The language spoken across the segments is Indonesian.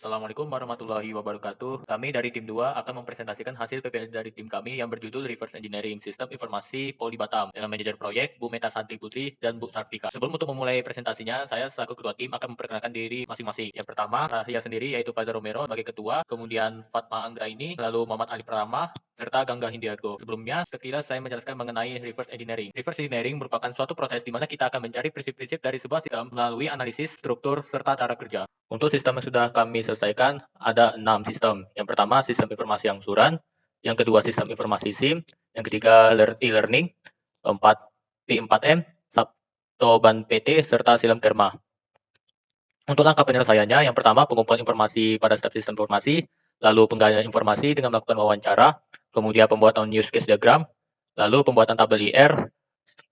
Assalamualaikum warahmatullahi wabarakatuh. Kami dari tim 2 akan mempresentasikan hasil PPL dari tim kami yang berjudul Reverse Engineering Sistem Informasi Poli Batam dengan manajer proyek Bu Meta Santi Putri dan Bu Sartika. Sebelum untuk memulai presentasinya, saya selaku ketua tim akan memperkenalkan diri masing-masing. Yang pertama, saya sendiri yaitu Fajar Romero sebagai ketua, kemudian Fatma Anggraini, lalu Muhammad Ali Pratama, serta Gangga Hindiargo. Sebelumnya, sekilas saya menjelaskan mengenai reverse engineering. Reverse engineering merupakan suatu proses di mana kita akan mencari prinsip-prinsip dari sebuah sistem melalui analisis, struktur, serta cara kerja. Untuk sistem yang sudah kami selesaikan, ada 6 sistem. Yang pertama, sistem informasi angsuran. Yang kedua, sistem informasi SIM. Yang ketiga, e-learning. Keempat, P4M, Sabtoban PT, serta Silem Kerma. Untuk langkah penyelesaiannya, yang pertama, pengumpulan informasi pada setiap sistem informasi, lalu penggalian informasi dengan melakukan wawancara, kemudian pembuatan use case diagram, lalu pembuatan tabel IR,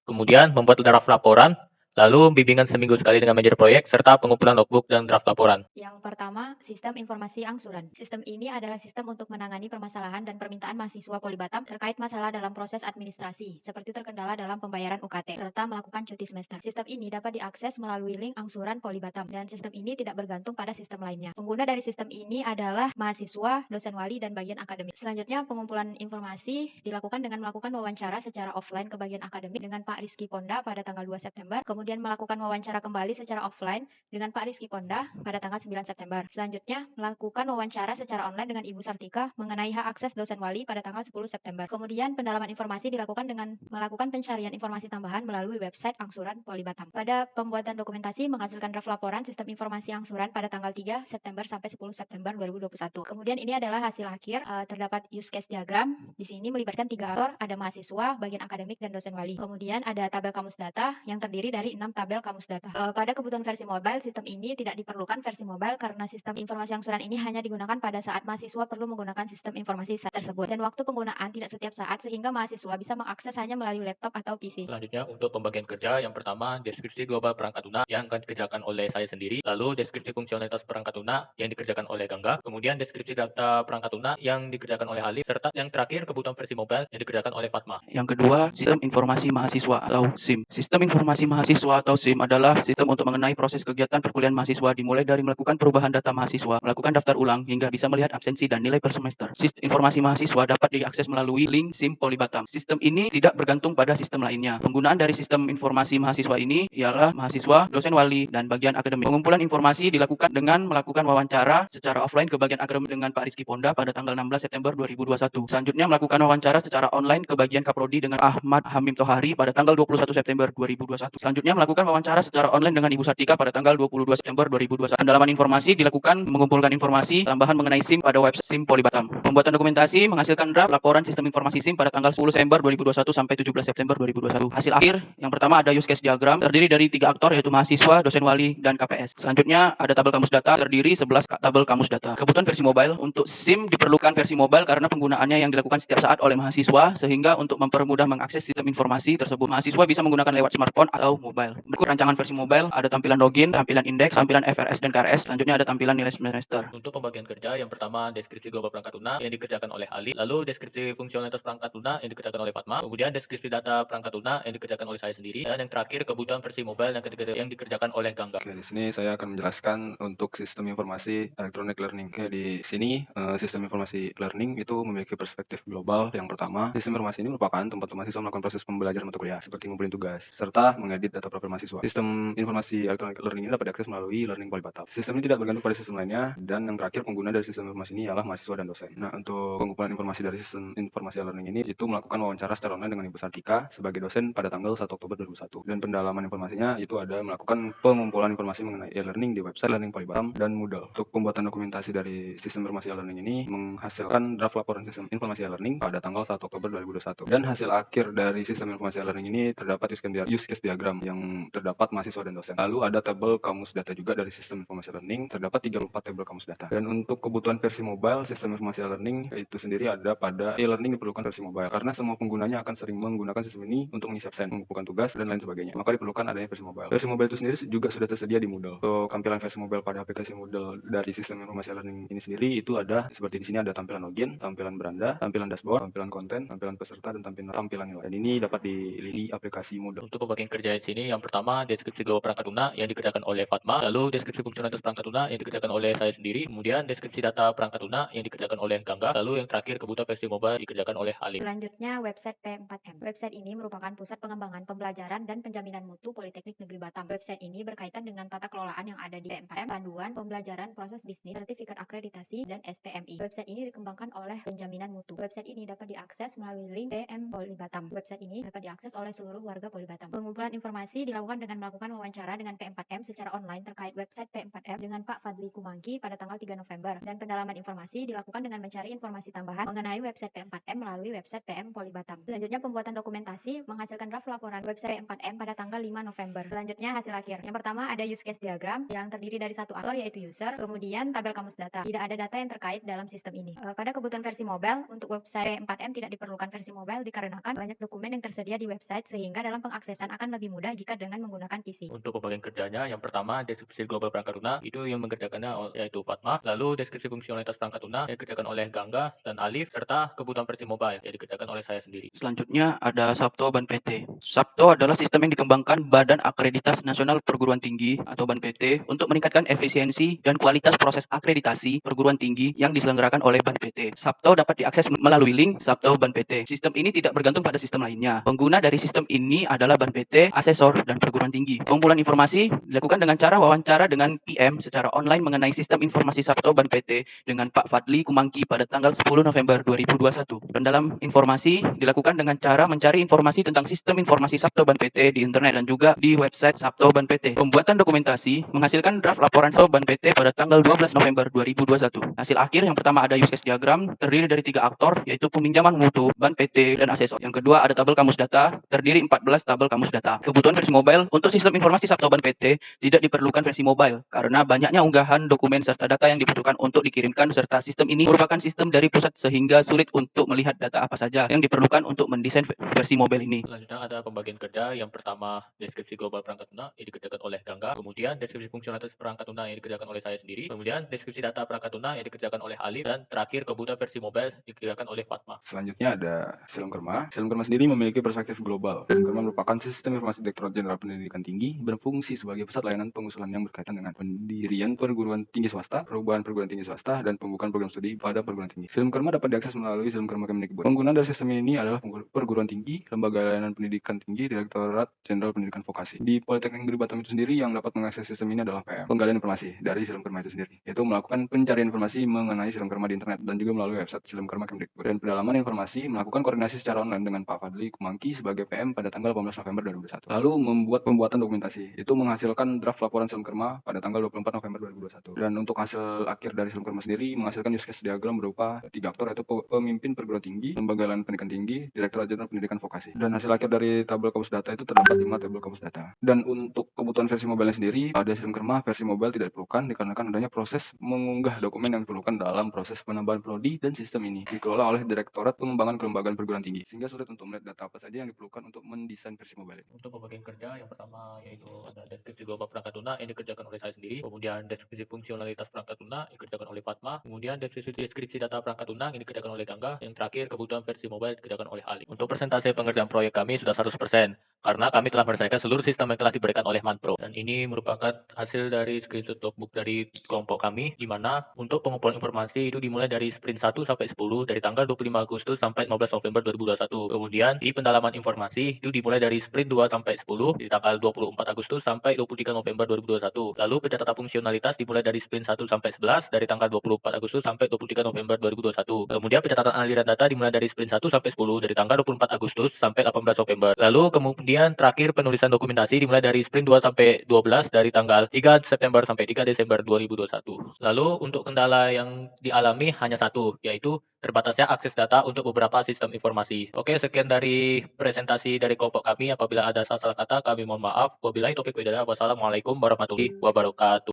kemudian membuat draft laporan, lalu bimbingan seminggu sekali dengan manajer proyek, serta pengumpulan logbook dan draft laporan. Yang pertama, sistem informasi angsuran. Sistem ini adalah sistem untuk menangani permasalahan dan permintaan mahasiswa Poli Batam terkait masalah dalam proses administrasi, seperti terkendala dalam pembayaran UKT, serta melakukan cuti semester. Sistem ini dapat diakses melalui link angsuran Poli Batam, dan sistem ini tidak bergantung pada sistem lainnya. Pengguna dari sistem ini adalah mahasiswa, dosen wali, dan bagian akademik. Selanjutnya, pengumpulan informasi dilakukan dengan melakukan wawancara secara offline ke bagian akademik dengan Pak Rizky Ponda pada tanggal 2 September, kemudian melakukan wawancara kembali secara offline dengan Pak Rizky Ponda pada tanggal 9 September. Selanjutnya, melakukan wawancara secara online dengan Ibu Sartika mengenai hak akses dosen wali pada tanggal 10 September. Kemudian, pendalaman informasi dilakukan dengan melakukan pencarian informasi tambahan melalui website angsuran Poli Batam. Pada pembuatan dokumentasi menghasilkan draft laporan sistem informasi angsuran pada tanggal 3 September sampai 10 September 2021. Kemudian ini adalah hasil akhir, terdapat use case diagram. Di sini melibatkan 3 aktor, ada mahasiswa, bagian akademik, dan dosen wali. Kemudian ada tabel kamus data yang terdiri dari 6 tabel kamus data. Pada kebutuhan versi mobile, sistem ini tidak diperlukan versi mobile karena sistem informasi angsuran ini hanya digunakan pada saat mahasiswa perlu menggunakan sistem informasi tersebut. Dan waktu penggunaan tidak setiap saat sehingga mahasiswa bisa mengakses hanya melalui laptop atau PC. Selanjutnya, untuk pembagian kerja, yang pertama, deskripsi global perangkat lunak yang akan dikerjakan oleh saya sendiri, lalu deskripsi fungsionalitas perangkat lunak yang dikerjakan oleh Gangga, kemudian deskripsi data perangkat lunak yang dikerjakan oleh Halif, serta yang terakhir kebutuhan versi mobile yang dikerjakan oleh Fatma. Yang kedua, sistem informasi mahasiswa atau SIM. Sistem informasi mahasiswa atau SIM adalah sistem untuk mengenai proses kegiatan perkuliahan mahasiswa dimulai dari melakukan perubahan data mahasiswa, melakukan daftar ulang, hingga bisa melihat absensi dan nilai per semester. Sistem informasi mahasiswa dapat diakses melalui link SIM Poli Batam. Sistem ini tidak bergantung pada sistem lainnya. Penggunaan dari sistem informasi mahasiswa ini ialah mahasiswa, dosen wali, dan bagian akademik. Pengumpulan informasi dilakukan dengan melakukan wawancara secara offline ke bagian akademik dengan Pak Rizky Ponda pada tanggal 16 September 2021. Selanjutnya melakukan wawancara secara online ke bagian Kaprodi dengan Ahmad Hamim Tohari pada tanggal 21 September 2021. Selanjutnya melakukan wawancara secara online dengan Ibu Sartika pada tanggal 22 September 2021. Pendalaman informasi dilakukan mengumpulkan informasi tambahan mengenai SIM pada website SIM Poli Batam. Pembuatan dokumentasi menghasilkan draft laporan sistem informasi SIM pada tanggal 10 September 2021 sampai 17 September 2021. Hasil akhir yang pertama ada use case diagram terdiri dari 3 aktor yaitu mahasiswa, dosen wali, dan KPS. Selanjutnya ada tabel kamus data terdiri 11 tabel kamus data. Kebutuhan versi mobile untuk SIM diperlukan versi mobile karena penggunaannya yang dilakukan setiap saat oleh mahasiswa sehingga untuk mempermudah mengakses sistem informasi tersebut mahasiswa bisa menggunakan lewat smartphone atau mobile. Berikut rancangan versi mobile, ada tampilan login, tampilan indeks, tampilan FRS dan KRS, selanjutnya ada tampilan nilai semester. Untuk pembagian kerja, yang pertama deskripsi global perangkat lunak yang dikerjakan oleh Ali, lalu deskripsi fungsionalitas perangkat lunak yang dikerjakan oleh Fatma, kemudian deskripsi data perangkat lunak yang dikerjakan oleh saya sendiri, dan yang terakhir kebutuhan versi mobile yang dikerjakan oleh Gangga. Oke, di sini saya akan menjelaskan untuk sistem informasi electronic learning. Oke, di sini sistem informasi learning itu memiliki perspektif global. Yang pertama, sistem informasi ini merupakan tempat mahasiswa melakukan proses pembelajaran mata kuliah seperti ngumpulin tugas serta mengedit data profil mahasiswa. Sistem informasi electronic learning ini dapat diakses melalui Learning Poli Batam. Sistem ini tidak bergantung pada sistem lainnya, dan yang terakhir pengguna dari sistem informasi ini ialah mahasiswa dan dosen. Nah, untuk pengumpulan informasi dari sistem informasi learning ini itu melakukan wawancara secara online dengan Ibu Sartika sebagai dosen pada tanggal 1 Oktober 2001. Dan pendalaman informasinya itu ada melakukan pengumpulan informasi mengenai e-learning di website Learning Poli Batam dan Moodle. Untuk pembuatan dokumentasi dari sistem informasi e-learning ini menghasilkan draft laporan sistem informasi e-learning pada tanggal 1 Oktober 2021. Dan hasil akhir dari sistem informasi e-learning ini terdapat use case diagram yang terdapat mahasiswa dan dosen. Lalu ada tabel kamus data juga dari sistem informasi learning, terdapat 34 tabel kamus data. Dan untuk kebutuhan versi mobile, sistem informasi learning itu sendiri ada pada e-learning diperlukan versi mobile karena semua penggunanya akan sering menggunakan sistem ini untuk mengisi absen, mengumpulkan tugas, dan lain sebagainya. Maka diperlukan adanya versi mobile. Versi mobile itu sendiri juga sudah tersedia di Moodle. Untuk tampilan versi mobile pada aplikasi Moodle dari sistem informasi learning ini sendiri itu ada seperti di sini, ada tampilan login, tampilan beranda, tampilan dashboard, tampilan konten, tampilan peserta, dan tampilan nilai. Dan ini dapat dilihat di aplikasi Moodle. Untuk pembagian kerja di sini, ini yang pertama deskripsi global perangkat lunak yang dikerjakan oleh Fatma, lalu deskripsi fungsionalitas perangkat lunak yang dikerjakan oleh saya sendiri, kemudian deskripsi data perangkat lunak yang dikerjakan oleh Gangga, lalu yang terakhir kebutuhan versi mobile dikerjakan oleh Halim. Selanjutnya, website P4M. Website ini merupakan pusat pengembangan pembelajaran dan penjaminan mutu Politeknik Negeri Batam. Website ini berkaitan dengan tata kelolaan yang ada di P4M, panduan pembelajaran, proses bisnis, sertifikat akreditasi, dan SPMI. Website ini dikembangkan oleh penjaminan mutu. Website ini dapat diakses melalui link PM Poli Batam. Website ini dapat diakses oleh seluruh warga Poli Batam. Pengumpulan informasi dilakukan dengan melakukan wawancara dengan P4M secara online terkait website P4M dengan Pak Fadli Kumangki pada tanggal 3 November. Dan pendalaman informasi dilakukan dengan mencari informasi tambahan mengenai website P4M melalui website PM Poli Batam. Selanjutnya, pembuatan dokumentasi menghasilkan draft laporan website P4M pada tanggal 5 November. Selanjutnya, hasil akhir. Yang pertama ada use case diagram yang terdiri dari satu aktor yaitu user, kemudian tabel kamus data. Tidak ada data yang terkait dalam sistem ini. Pada kebutuhan versi mobile, untuk website P4M tidak diperlukan versi mobile dikarenakan banyak dokumen yang tersedia di website sehingga dalam pengaksesan akan lebih mudah jika dengan menggunakan PC. Untuk pembagian kerjanya, yang pertama deskripsi global perangkat lunak itu yang mengerjakannya yaitu Fatma, lalu deskripsi fungsionalitas perangkat lunak yang dikerjakan oleh Gangga dan Alif, serta kebutuhan versi mobile yang dikerjakan oleh saya sendiri. Selanjutnya ada Sabto Ban PT. Sabto adalah sistem yang dikembangkan Badan Akreditasi Nasional Perguruan Tinggi atau Ban PT untuk meningkatkan efisiensi dan kualitas proses akreditasi perguruan tinggi yang diselenggarakan oleh Ban PT. Sabto dapat diakses melalui link Sabto Ban PT. Sistem ini tidak bergantung pada sistem lainnya. Pengguna dari sistem ini adalah Ban PT, asesor, dan perguruan tinggi. Pengumpulan informasi dilakukan dengan cara wawancara dengan PM secara online mengenai sistem informasi Sabto Ban PT dengan Pak Fadli Kumangki pada tanggal 10 November 2021. Dan dalam informasi dilakukan dengan cara mencari informasi tentang sistem informasi Sabto Ban PT di internet dan juga di website Sabto Ban PT. Pembuatan dokumentasi menghasilkan draft laporan Sabto Ban PT pada tanggal 12 November 2021. Hasil akhir yang pertama ada use case diagram terdiri dari 3 aktor yaitu peminjaman mutu, Ban PT, dan asesor. Yang kedua ada tabel kamus data terdiri 14 tabel kamus data. Kebutuhan versi mobile untuk sistem informasi Sabto Ban PT tidak diperlukan versi mobile karena banyaknya unggahan dokumen serta data yang dibutuhkan untuk dikirimkan serta sistem ini merupakan sistem dari pusat sehingga sulit untuk melihat data apa saja yang diperlukan untuk mendesain versi mobile ini. Selanjutnya ada pembagian kerja. Yang pertama deskripsi global perangkat lunak yang dikerjakan oleh Gangga, kemudian deskripsi fungsionalitas perangkat lunak yang dikerjakan oleh saya sendiri, kemudian deskripsi data perangkat lunak yang dikerjakan oleh Alif, dan terakhir kebutuhan versi mobile dikerjakan oleh Fatma. Selanjutnya ada Silom Kerma. Silom Kerma sendiri memiliki perspektif global. Silom Kerma merupakan sistem informasi Direktorat Jenderal Pendidikan Tinggi berfungsi sebagai pusat layanan pengusulan yang berkaitan dengan pendirian perguruan tinggi swasta, perubahan perguruan tinggi swasta, dan pembukaan program studi pada perguruan tinggi. Silom Kerma dapat diakses melalui Silom Kerma Kemdikbud. Pengguna dari sistem ini adalah perguruan tinggi, lembaga layanan pendidikan tinggi, Direktorat Jenderal Pendidikan Vokasi. Di Politeknik Negeri Batam itu sendiri yang dapat mengakses sistem ini adalah PM, penggalian informasi dari Silom Kerma itu sendiri, yaitu melakukan pencarian informasi mengenai Silom Kerma di internet dan juga melalui website Silom Kerma Kemdikbud. Dan pendalaman informasi melakukan koordinasi secara online dengan Pak Fadli Kumangki sebagai PM pada tanggal 18 November 2021. Lalu membuat pembuatan dokumentasi, itu menghasilkan draft laporan Silom Kerma pada tanggal 24 November 2021. Dan untuk hasil akhir dari Silom Kerma sendiri menghasilkan use case diagram berupa 3 aktor yaitu pemimpin perguruan tinggi, lembaga layanan pendidikan tinggi, Direktorat Jenderal Pendidikan Vokasi. Dan hasil akhir dari tabel kamus data itu terdapat 5 tabel kamus data. Dan untuk kebutuhan versi mobile sendiri, pada Silom Kerma versi mobile tidak diperlukan dikarenakan adanya proses mengunggah dokumen yang diperlukan dalam proses penambahan prodi, dan sistem ini dikelola oleh Direktorat Pengembangan Kelembagaan Perguruan Tinggi sehingga sulit untuk melihat data apa saja yang diperlukan untuk mendesain versi mobile. Untuk pembagian kerja yang pertama yaitu ada deskripsi global perangkat lunak yang dikerjakan oleh saya sendiri, kemudian deskripsi fungsionalitas perangkat lunak yang dikerjakan oleh Fatma, kemudian deskripsi data perangkat lunak yang dikerjakan oleh Gangga, yang terakhir kebutuhan versi mobile dikerjakan oleh Ali. Untuk persentase pengerjaan proyek kami sudah 100% karena kami telah menyelesaikan seluruh sistem yang telah diberikan oleh Manpro, dan ini merupakan hasil dari screenshot logbook dari kelompok kami, di mana untuk pengumpulan informasi itu dimulai dari sprint 1 sampai 10 dari tanggal 25 Agustus sampai 15 November 2021. Kemudian di pendalaman informasi itu dimulai dari sprint 2 sampai 10 di tanggal 24 Agustus sampai 23 November 2021. Lalu pencatatan fungsionalitas dimulai dari sprint 1 sampai 11 dari tanggal 24 Agustus sampai 23 November 2021. Kemudian pencatatan aliran data dimulai dari sprint 1 sampai 10 dari tanggal 24 Agustus sampai 18 November. Lalu kemudian terakhir penulisan dokumentasi dimulai dari sprint 2 sampai 12 dari tanggal 3 September sampai 3 Desember 2021. Lalu untuk kendala yang dialami hanya satu, yaitu terbatasnya akses data untuk beberapa sistem informasi. Oke, sekian dari presentasi dari kelompok kami. Apabila ada salah kata, kami mohon maaf. Wabillahi taufiq wal hidayah. Wassalamualaikum warahmatullahi wabarakatuh.